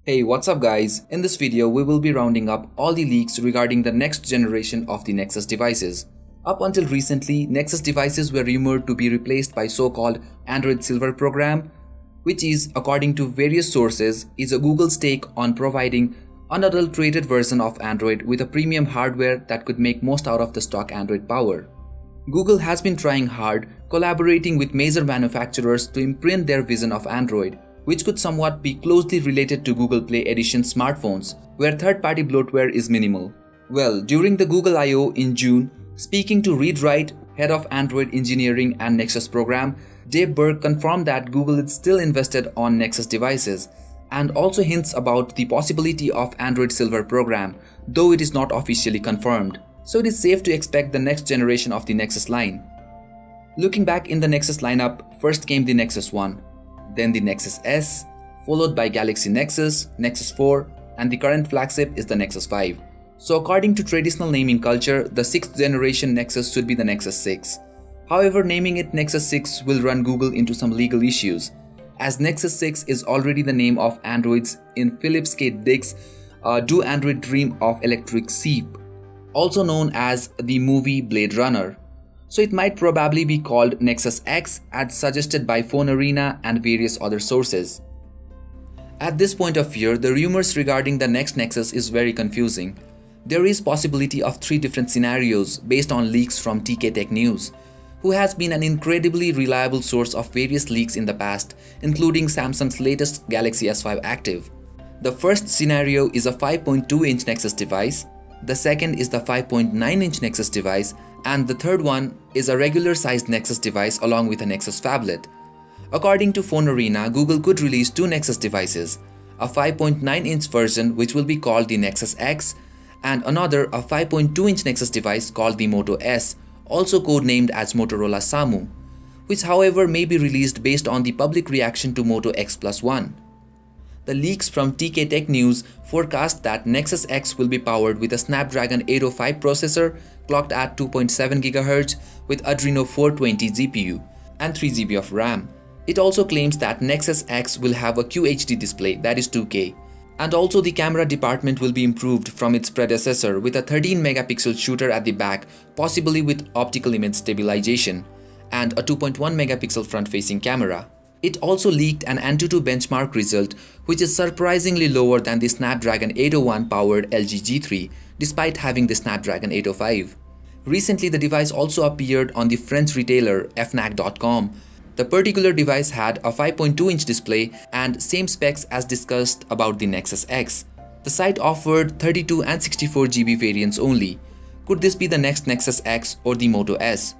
Hey, what's up guys? In this video, we will be rounding up all the leaks regarding the next generation of the Nexus devices. Up until recently, Nexus devices were rumored to be replaced by so-called Android Silver program, which is, according to various sources, is a Google's take on providing unadulterated version of Android with a premium hardware that could make most out of the stock Android power. Google has been trying hard, collaborating with major manufacturers to imprint their vision of Android, which could somewhat be closely related to Google Play Edition smartphones, where third-party bloatware is minimal. Well, during the Google I/O in June, speaking to Reed Wright, head of Android engineering and Nexus program, Dave Berg confirmed that Google is still invested on Nexus devices, and also hints about the possibility of Android Silver program, though it is not officially confirmed. So it is safe to expect the next generation of the Nexus line. Looking back in the Nexus lineup, first came the Nexus 1. Then the Nexus S, followed by Galaxy Nexus, Nexus 4, and the current flagship is the Nexus 5. So according to traditional naming culture, the 6th generation Nexus should be the Nexus 6. However, naming it Nexus 6 will run Google into some legal issues, as Nexus 6 is already the name of androids in Philip K. Dick's Do Android Dream of Electric Sheep, also known as the movie Blade Runner. So it might probably be called Nexus X as suggested by Phone Arena and various other sources. At this point of year, the rumors regarding the next Nexus is very confusing. There is possibility of 3 different scenarios based on leaks from TK Tech News, who has been an incredibly reliable source of various leaks in the past, including Samsung's latest Galaxy S5 Active. The first scenario is a 5.2-inch Nexus device, the second is the 5.9-inch Nexus device, and the third one is a regular sized Nexus device along with a Nexus phablet. According to Phone Arena, Google could release 2 Nexus devices, a 5.9-inch version which will be called the Nexus X, and another a 5.2-inch Nexus device called the Moto S, also codenamed as Motorola Samu, which however may be released based on the public reaction to Moto X Plus 1. The leaks from TK Tech News forecast that Nexus X will be powered with a Snapdragon 805 processor clocked at 2.7 GHz with Adreno 420 GPU and 3 GB of RAM. It also claims that Nexus X will have a QHD display, that is 2K. And also the camera department will be improved from its predecessor with a 13-megapixel shooter at the back, possibly with optical image stabilization, and a 2.1-megapixel front-facing camera. It also leaked an Antutu benchmark result, which is surprisingly lower than the Snapdragon 801 powered LG G3, despite having the Snapdragon 805. Recently, the device also appeared on the French retailer Fnac.com. The particular device had a 5.2-inch display and same specs as discussed about the Nexus X. The site offered 32 and 64 GB variants only. Could this be the next Nexus X or the Moto S?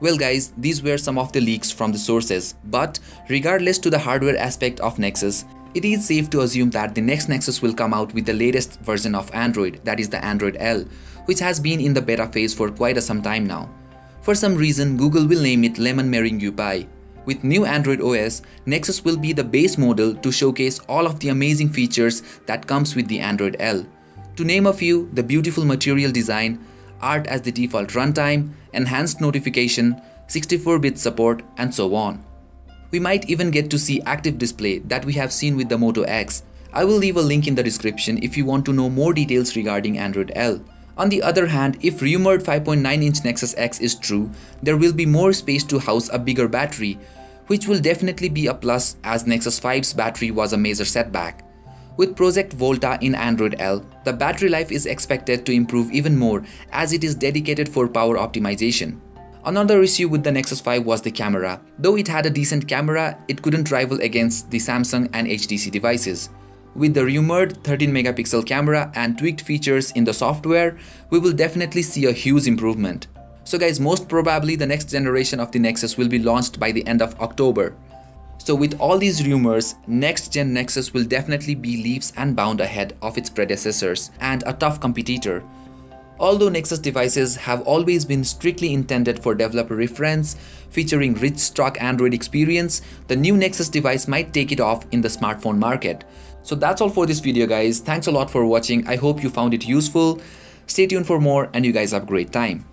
Well guys, these were some of the leaks from the sources, but regardless to the hardware aspect of Nexus, it is safe to assume that the next Nexus will come out with the latest version of Android, that is the Android L, which has been in the beta phase for quite some time now. For some reason, Google will name it Lemon Meringue Pie. With new Android OS, Nexus will be the base model to showcase all of the amazing features that comes with the Android L. To name a few, the beautiful material design, art as the default runtime, enhanced notification, 64-bit support, and so on. We might even get to see active display that we have seen with the Moto X. I will leave a link in the description if you want to know more details regarding Android L. On the other hand, if rumored 5.9-inch Nexus X is true, there will be more space to house a bigger battery, which will definitely be a plus as Nexus 5's battery was a major setback. With Project Volta in Android L, the battery life is expected to improve even more as it is dedicated for power optimization. Another issue with the Nexus 5 was the camera. Though it had a decent camera, it couldn't rival against the Samsung and HTC devices. With the rumored 13-megapixel camera and tweaked features in the software, we will definitely see a huge improvement. So guys, most probably the next generation of the Nexus will be launched by the end of October. So with all these rumors, next-gen Nexus will definitely be leaps and bounds ahead of its predecessors and a tough competitor. Although Nexus devices have always been strictly intended for developer reference, featuring rich stock Android experience, the new Nexus device might take it off in the smartphone market. So that's all for this video guys. Thanks a lot for watching. I hope you found it useful. Stay tuned for more and you guys have a great time.